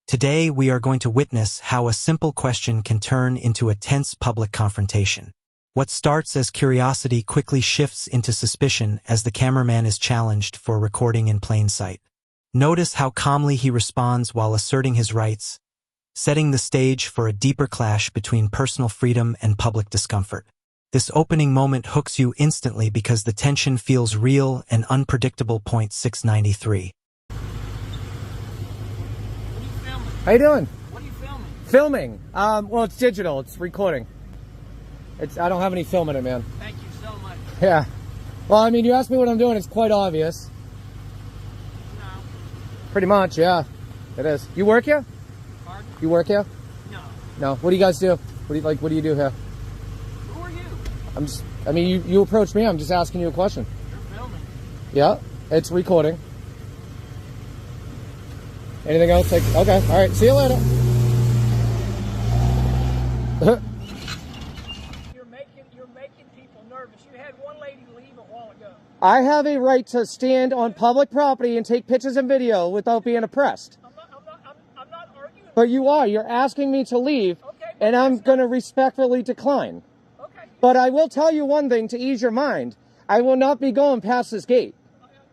Today, we are going to witness how a simple question can turn into a tense public confrontation. What starts as curiosity quickly shifts into suspicion as the cameraman is challenged for recording in plain sight. Notice how calmly he responds while asserting his rights, setting the stage for a deeper clash between personal freedom and public discomfort. This opening moment hooks you instantly because the tension feels real and unpredictable. 693. How you doing? What are you filming? Filming. Well, it's digital. It's recording. I don't have any film in it, man. Thank you so much. Yeah. Well, I mean, you asked me what I'm doing. It's quite obvious. No. Pretty much, yeah. It is. You work here? Pardon? You work here? No. No. What do you guys do? What do you do here? Who are you? I mean, you approached me. I'm just asking you a question. You're filming. Yeah. It's recording. Anything else? Okay. All right. See you later. You're making people nervous. You had one lady leave a while ago. I have a right to stand on public property and take pictures and video without being oppressed. I'm not arguing. But you are. You're asking me to leave, Okay, and I'm going to respectfully decline. Okay. But I will tell you one thing to ease your mind. I will not be going past this gate.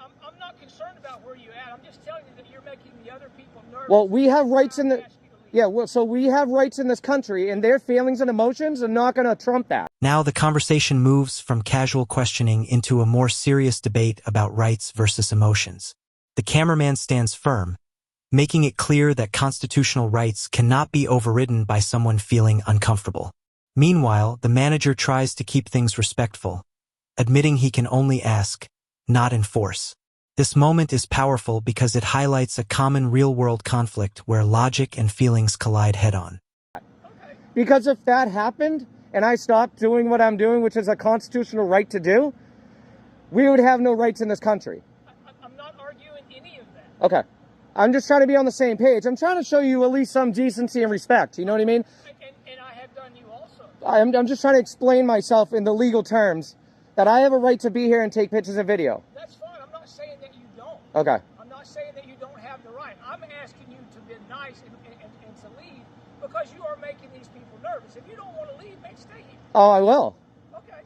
I'm not concerned about where you're at. I'm just telling you that you're making the other people nervous. Well, we have rights in the... Yeah, well, so we have rights in this country, and their feelings and emotions are not going to trump that. Now the conversation moves from casual questioning into a more serious debate about rights versus emotions. The cameraman stands firm, making it clear that constitutional rights cannot be overridden by someone feeling uncomfortable. Meanwhile, the manager tries to keep things respectful, admitting he can only ask, not enforce. This moment is powerful because it highlights a common real-world conflict where logic and feelings collide head-on. Because if that happened, and I stopped doing what I'm doing, which is a constitutional right to do, we would have no rights in this country. I'm not arguing any of that. Okay. I'm just trying to be on the same page. I'm trying to show you at least some decency and respect. You know what I mean? And I have done you also. I'm just trying to explain myself in the legal terms that I have a right to be here and take pictures and video. That's fine. I'm not saying that you don't. Okay. I'm not saying that you don't have the right. I'm asking you to be nice and to leave because you are making these people nervous. If you don't want to leave, man, stay here. Oh, I will. Okay.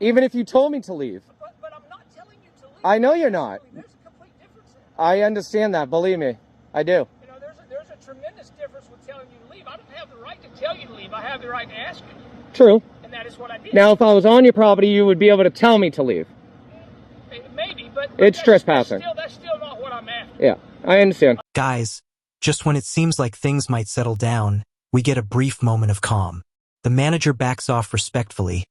Even if you told me to leave. But I'm not telling you to leave. I know you're not. There's a complete difference there. I understand that. Believe me. I do. You know, there's a tremendous difference with telling you to leave. I don't have the right to tell you to leave. I have the right to ask you. True. And that is what I did. Now, if I was on your property, you would be able to tell me to leave. Maybe, but It's trespassing. That's still not what I'm after. Yeah, I understand. Guys, just when it seems like things might settle down, we get a brief moment of calm. The manager backs off respectfully,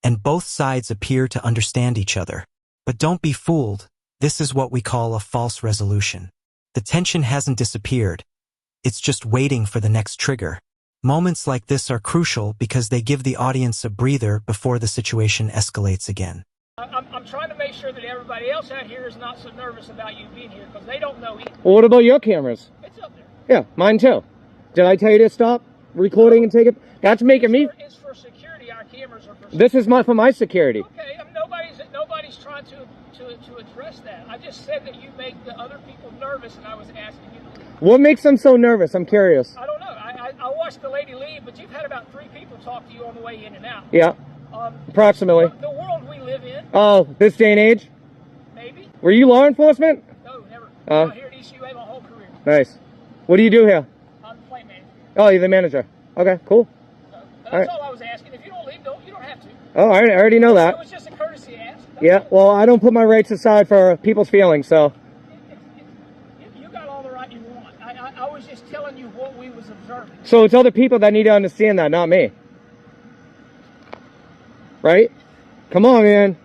and both sides appear to understand each other. But don't be fooled. This is what we call a false resolution. The tension hasn't disappeared. It's just waiting for the next trigger. Moments like this are crucial because they give the audience a breather before the situation escalates again. I'm trying to make sure that everybody else out here is not so nervous about you being here because they don't know either. Well, what about your cameras? It's up there. Yeah, mine too. Did I tell you to stop recording and take it? That's making me... It's for security. Our cameras are for security. This is for my security. Okay, nobody's trying to address that. I just said that you make the other people nervous, and I was asking you to leave. What makes them so nervous? I'm curious. I don't know. I watched the lady leave, but you've had about 3 people talk to you on the way in and out. Yeah, approximately. The world we live in. Oh, this day and age? Maybe. Were you law enforcement? No, never. I'm out here at ECUA my whole career. Nice. What do you do here? I'm the plant manager. Oh, you're the manager. Okay, cool. So, that's all I was asking. If you don't leave, you don't have to. Oh, I already know that. It was just a courtesy ask. Yeah, well, I don't put my rights aside for people's feelings, so... You got all the right you want. I was just telling you what we was observing. So it's other people that need to understand that, not me. Right? Come on, man.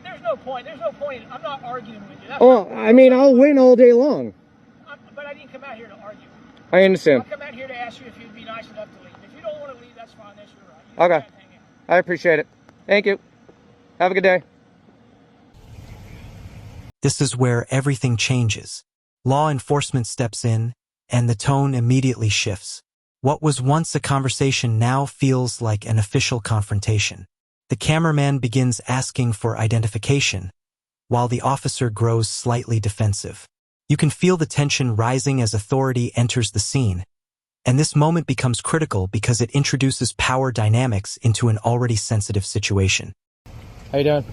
There's no point. I'm not arguing with you. Oh, I mean, I'll win all day long. But I didn't come out here to argue. I understand. I come out here to ask you if you'd be nice enough to leave. If you don't want to leave, that's fine. That's your right. Okay. I appreciate it. Thank you. Have a good day. This is where everything changes. Law enforcement steps in, and the tone immediately shifts. What was once a conversation now feels like an official confrontation. The cameraman begins asking for identification, while the officer grows slightly defensive. You can feel the tension rising as authority enters the scene, And this moment becomes critical because it introduces power dynamics into an already sensitive situation. How you doing?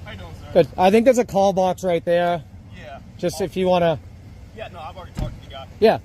How you doing, sir? Good. I think there's a call box right there. Yeah. Just if you want to... Yeah, no, I've already talked to the guy. Yeah.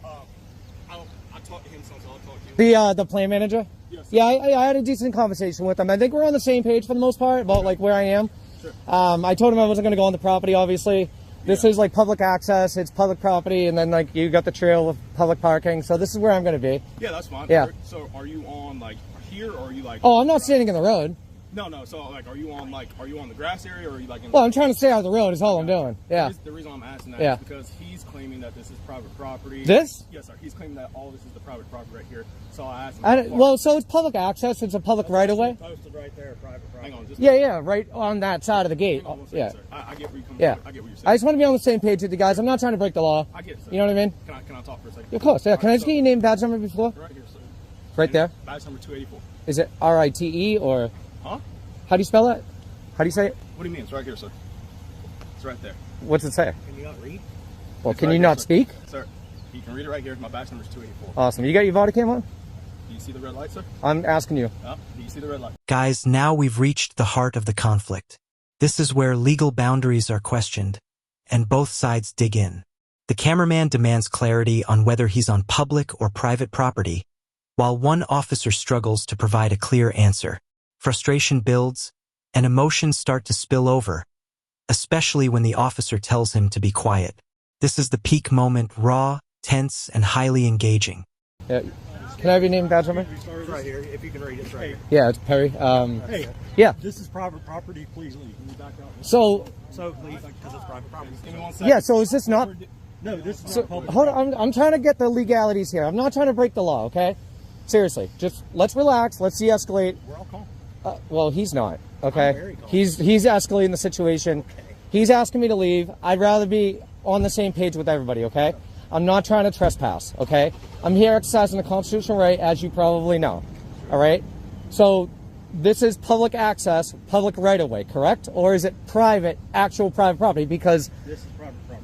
I talked to him, so I'll talk to you. The plant manager? Yes. Yeah, I had a decent conversation with him. I think we're on the same page for the most part about like where I am. Sure. I told him I wasn't going to go on the property, obviously. This is like public access, it's public property, and then like you got the trail with public parking, so this is where I'm going to be. Yeah, that's fine. Yeah. So are you on like here, or are you like... Oh, I'm not standing in the road. No, so like are you on the grass area, or are you like in... Well, I'm trying to stay out of the road is all I'm doing. Yeah. The reason I'm asking that is because he's claiming that this is private property. This? Yes, sir. He's claiming that all this is the private property right here. So I asked him... Well, so it's public access, it's a public right-of-way. Posted right there, private property. Hang on, just... Yeah, right on that side of the gate. Hang on one second, Yeah. sir. I get where you're coming Yeah. from. I get what you're saying. I just want to be on the same page with you guys. I'm not trying to break the law. I get it, sir. You know what I mean? Can I talk for a second? Of course, yeah. All Can I right, just get your name, badge number before? Right here, sir. Right there? Badge number 284. Is it R-I-T-E or... Huh? How do you spell that? How do you say it? What do you mean? It's right here, sir. It's right there. What's it say? Can you not read? Well, It's can right you here, not sir. speak? Sir, you can read it right here. My badge number is 284. Awesome. You got your body cam on? Do you see the red light, sir? I'm asking you. Do you see the red light? Guys, now we've reached the heart of the conflict. This is where legal boundaries are questioned, and both sides dig in. The cameraman demands clarity on whether he's on public or private property, while one officer struggles to provide a clear answer. Frustration builds, and emotions start to spill over, especially when the officer tells him to be quiet. This is the peak moment, raw, tense, and highly engaging. Yeah. Can I have your name, badge number? It's right here. If you can read it, it's right here. Yeah, it's Perry. Hey, Yeah. this is private property. Please leave. Can you back out? So, So leave because it's private property. Give me 1 second. yeah, so is this not... No, this is So, not public. hold on, I'm trying to get the legalities here. I'm not trying to break the law, okay? Seriously, just let's relax, let's de-escalate. We're all calm. Well, he's not, I'm okay? very calm. He's escalating the situation. He's asking me to leave. I'd rather be on the same page with everybody, okay? I'm not trying to trespass, okay? I'm here exercising the constitutional right, as you probably know, all right? So this is public access, public right-of-way, correct? Or is it private, actual private property? Because... This is private property.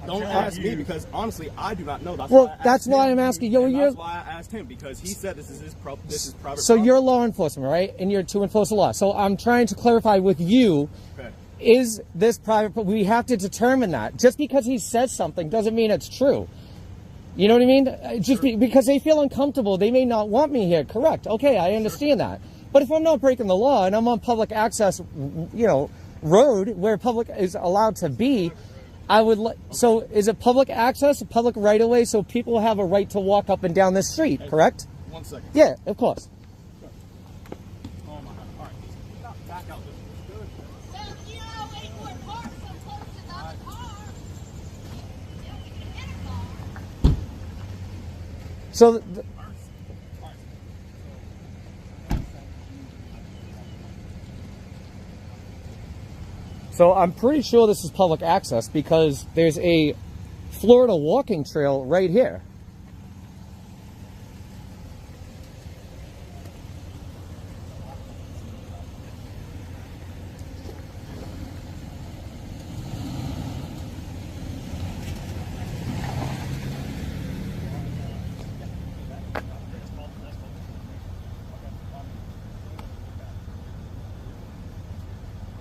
Don't ask me because honestly, I do not know. That's why I'm asking. That's why I asked him because he said this is private. So property. you're law enforcement, right? And you're to enforce the law. So I'm trying to clarify with you, Okay. is this private? We have to determine that. Just because he says something doesn't mean it's true. You know what I mean? Just because they feel uncomfortable, they may not want me here. Correct. Okay, I understand that. But if I'm not breaking the law and I'm on public access, road where public is allowed to be, I would so is it public access, public right of way, so people have a right to walk up and down this street, correct? 1 second. Yeah, of course. Oh my God. All right. Back out. Well, you know, when we're parked so close to the other car, yeah, we can hit a car. So so I'm pretty sure this is public access because there's a Florida walking trail right here.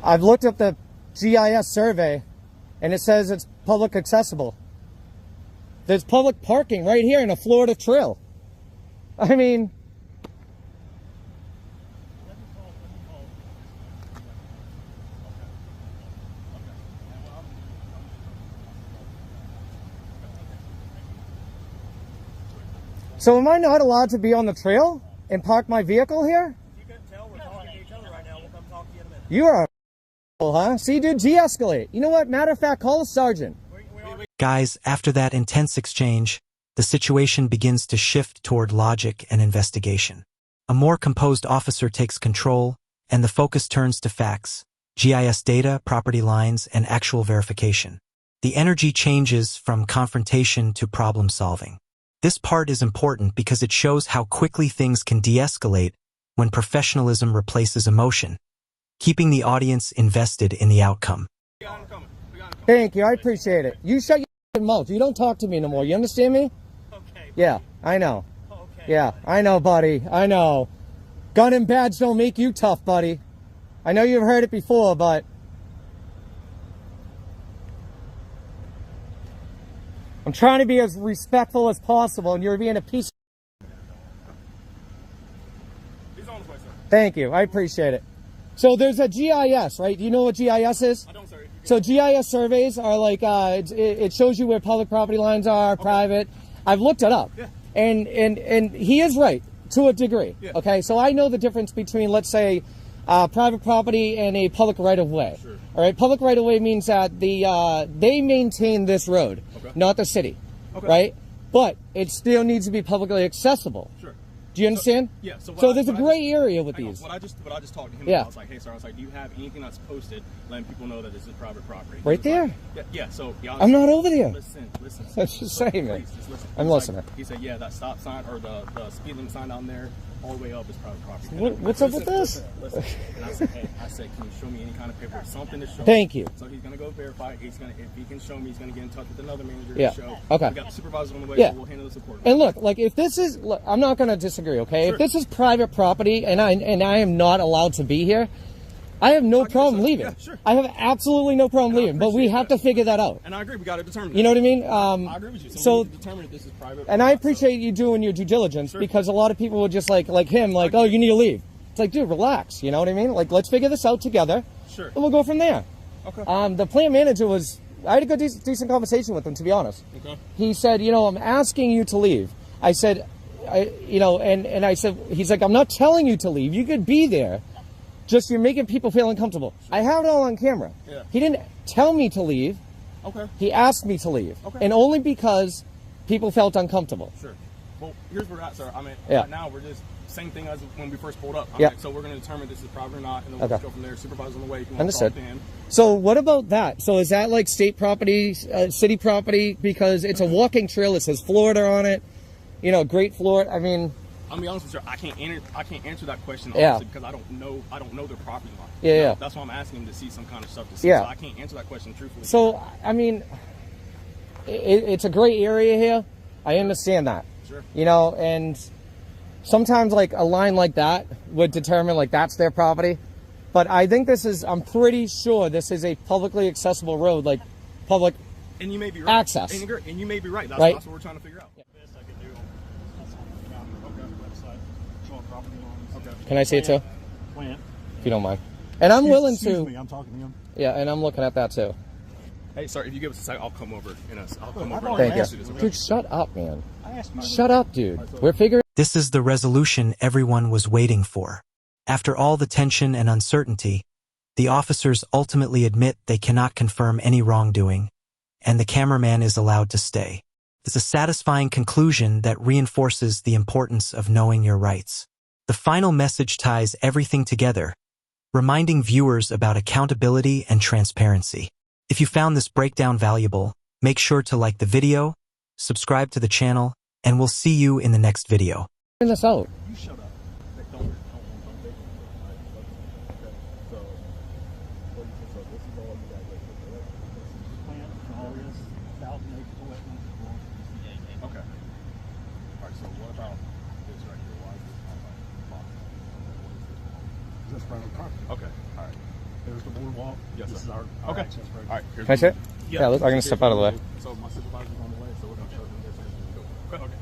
I've looked up the GIS survey and it says it's public accessible. There's public parking right here in a Florida trail. I mean, so am I not allowed to be on the trail and park my vehicle here? You can tell we're talking to each other right now. We'll come talk to you in a minute. You are a huh? See, dude, de-escalate. You know what? Matter of fact, call the sergeant. Guys, after that intense exchange, the situation begins to shift toward logic and investigation. A more composed officer takes control, and the focus turns to facts, GIS data, property lines, and actual verification. The energy changes from confrontation to problem solving. This part is important because it shows how quickly things can de-escalate when professionalism replaces emotion, keeping the audience invested in the outcome. We got him coming. We got him coming. Thank you. I appreciate it. You shut your mouth. You don't talk to me no more. You understand me? Okay. Yeah, I know. Okay. Yeah, I know, buddy. I know. Gun and badge don't make you tough, buddy. I know you've heard it before, but I'm trying to be as respectful as possible, and you're being a piece. He's on his way, sir. Thank you. I appreciate it. So there's a GIS, right? Do you know what GIS is? I don't, sir. So GIS surveys are like, it shows you where public property lines are, private. I've looked it up. Yeah. And he is right to a degree. Yeah. Okay, so I know the difference between, let's say, private property and a public right-of-way. Sure. All right, public right-of-way means that they maintain this road, Okay. not the city. Okay. Right? But it still needs to be publicly accessible. Sure. Do you understand? Yeah. So there's a gray area with hang on, these. What I just talked to him Yeah. about, I was like, hey, sir, I was like, do you have anything that's posted letting people know that this is private property? He Right was there. like, yeah. So yeah, I'm not over there. Listen. That's just saying, man. Please, just listen. I'm He's listening. Like, he said, yeah, that stop sign or the speed limit sign down there, all the way up is private property. What's up with this? Listen. And I said, hey, can you show me any kind of paper, something to show? Thank you. So he's gonna go verify. If he can show me, he's gonna get in touch with another manager Yeah. to show. Okay. We got the supervisor on the way, Yeah. so we'll handle this accordingly. And look, like if this is, look, I'm not going to disagree, okay? Sure. If this is private property and I am not allowed to be here, I have no problem so. leaving. Yeah, sure. I have absolutely no problem And I leaving, but we appreciate have that. to figure that out. And I agree, we got to determine. You know what I mean? I agree with you. So, we need to determine if this is private. and or I not, appreciate you doing your due diligence Sure. because a lot of people would just like him, like, oh, you need to leave. It's like, dude, relax. You know what I mean? Like, let's figure this out together, Sure. and we'll go from there. Okay. The plant manager I had a good, decent conversation with him, to be honest. Okay. He said, you know, I'm asking you to leave. I said, and I said, he's like, I'm not telling you to leave. You could be there. Just you're making people feel uncomfortable. I have it all on camera. Yeah. He didn't tell me to leave. Okay. He asked me to leave. Okay. And only because people felt uncomfortable. Sure. Well, here's where we're at, sir. I mean, Yeah. right now we're just same thing as when we first pulled up. Yeah. Like, so we're going to determine if this is private or not, and then we'll Okay. just go from there. Supervisor on the way. If you want Understood. to talk to him. So what about that? So is that like state property, city property? Because it's a walking trail. It says Florida on it. You know, Great Florida. I mean, I'll be honest with you. I can't answer that question Yeah. honestly because I don't know their property line. Yeah, yeah. That's why I'm asking him to see some kind of stuff to see. Yeah. So I can't answer that question truthfully. so, I mean, it's a gray area here. I understand that. Sure. You know, and sometimes like a line like that would determine like that's their property. But I think I'm pretty sure this is a publicly accessible road, like public. And you may be right. Access. And you may be right. That's, Right. that's what we're trying to figure out. Best I could do that's on the county website, showing property lines. Can I see it too? Plant. If you don't mind. And I'm willing Excuse to. me, I'm talking to him. Yeah, and I'm looking at that too. Hey, sorry. If you give us a second, I'll come over. I'll come I've over. already Thank you. asked this, okay? Dude, shut up, man. I asked you. Shut up, dude. We're figuring. This is the resolution everyone was waiting for. After all the tension and uncertainty, the officers ultimately admit they cannot confirm any wrongdoing, and the cameraman is allowed to stay. It's a satisfying conclusion that reinforces the importance of knowing your rights. The final message ties everything together, reminding viewers about accountability and transparency. If you found this breakdown valuable, make sure to like the video, subscribe to the channel, and we'll see you in the next video. this out. You shut up. Don't take it. Okay. So, what do you think? So this is all you guys are doing, right? Plant, all this, 1,000 acres of wetlands. Okay. All right. So what about this right here? Why is this not like box? What is this? That's private property. Okay. All right. There's the boardwalk. Yes, This sir. is our Okay. access road. All right. Here's Can I see it? Yeah, I'm going to step out of the way. So my supervisor's on the way, so we're going to show them this and go. Okay.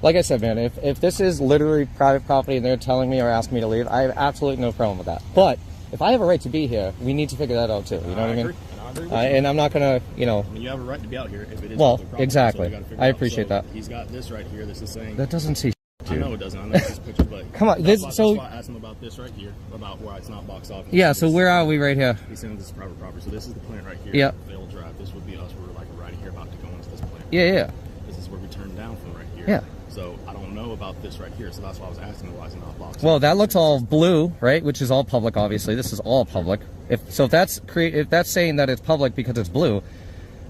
Like I said, man, if this is literally private property and they're telling me or asking me to leave, I have absolutely no problem with that. But if I have a right to be here, we need to figure that out too. You know what I mean? agree. And I agree with And I'm not going to, I mean, you have a right to be out here if it is Well, public property, exactly. so you gotta figure I out. appreciate So that. He's got this right here. This is saying. that doesn't see I know it doesn't. I know this picture, but Come on, That's this- why, so- that's why I asked him about this right here, about why it's not boxed off. Yeah, so where are we right here? He's saying this is private property. So this is the plant right here. Yeah. They'll drive. This would be us. We're like right here about to go into this plant. Yeah, yeah. This is where we turn down from right here. Yeah. So I don't know about this right here. So that's why I was asking why it's not boxed. Well, off. that looks all blue, right? Which is all public, obviously. This is all public. If that's saying that it's public because it's blue,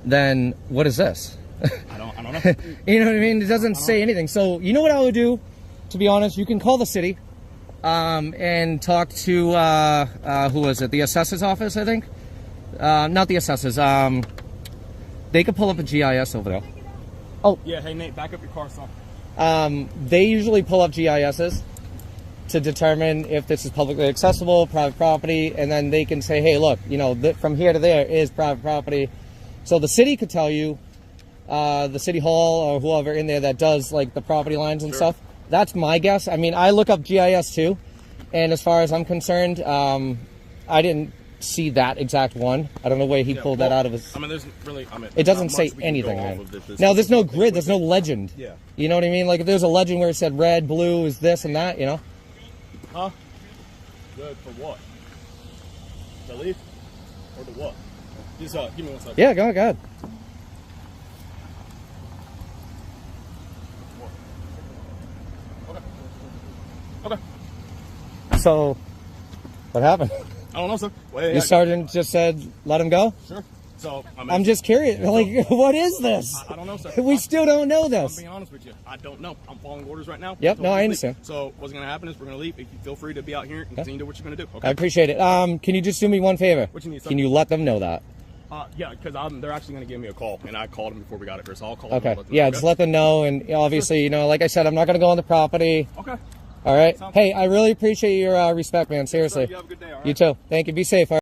then what is this? I don't know. You know what I mean? It doesn't say anything. So you know what I would do, to be honest? You can call the city and talk to, who was it? The assessor's office, I think? Not the assessors. They could pull up a GIS over there. Yeah, hey Nate, back up your car, son. They usually pull up GISs to determine if this is publicly accessible, private property, and then they can say, hey, look, you know, from here to there is private property. So the city could tell you, the city hall or whoever in there that does like the property lines and stuff. That's my guess. I mean, I look up GIS too, and as far as I'm concerned, I didn't see that exact one. I don't know where he pulled that out of his. I mean, there's really. It doesn't say anything, man. Now, there's no grid. There's no legend. Yeah. You know what I mean? Like if there's a legend where it said red, blue is this and that, you know. Huh? Good for what? To leave? Or to what? Just give me one second. Yeah, go ahead. Okay. So, what happened? I don't know, sir. Your sergeant just said, let him go? Sure. So, I'm just curious. Like, what is this? I don't know, sir. We still don't know I'm this. being honest with you. I don't know. I'm following orders right now. Yep, no, I Leave. understand. So what's going to happen is we're going to leave. If you feel free to be out here and continue to do what you're going to do. Okay. I appreciate it. Can you just do me one favor? What you need, sir? Can you let them know that? Yeah, because they're actually going to give me a call, and I called them before we got it here, so I'll call them. Okay. And let them Yeah, know, just let them know. And obviously, you know, like I said, I'm not going to go on the property. Okay. All right. Sounds Hey, I really appreciate your respect, man. Seriously. You have a good day, all right? You too. Thank you. Be safe. All right?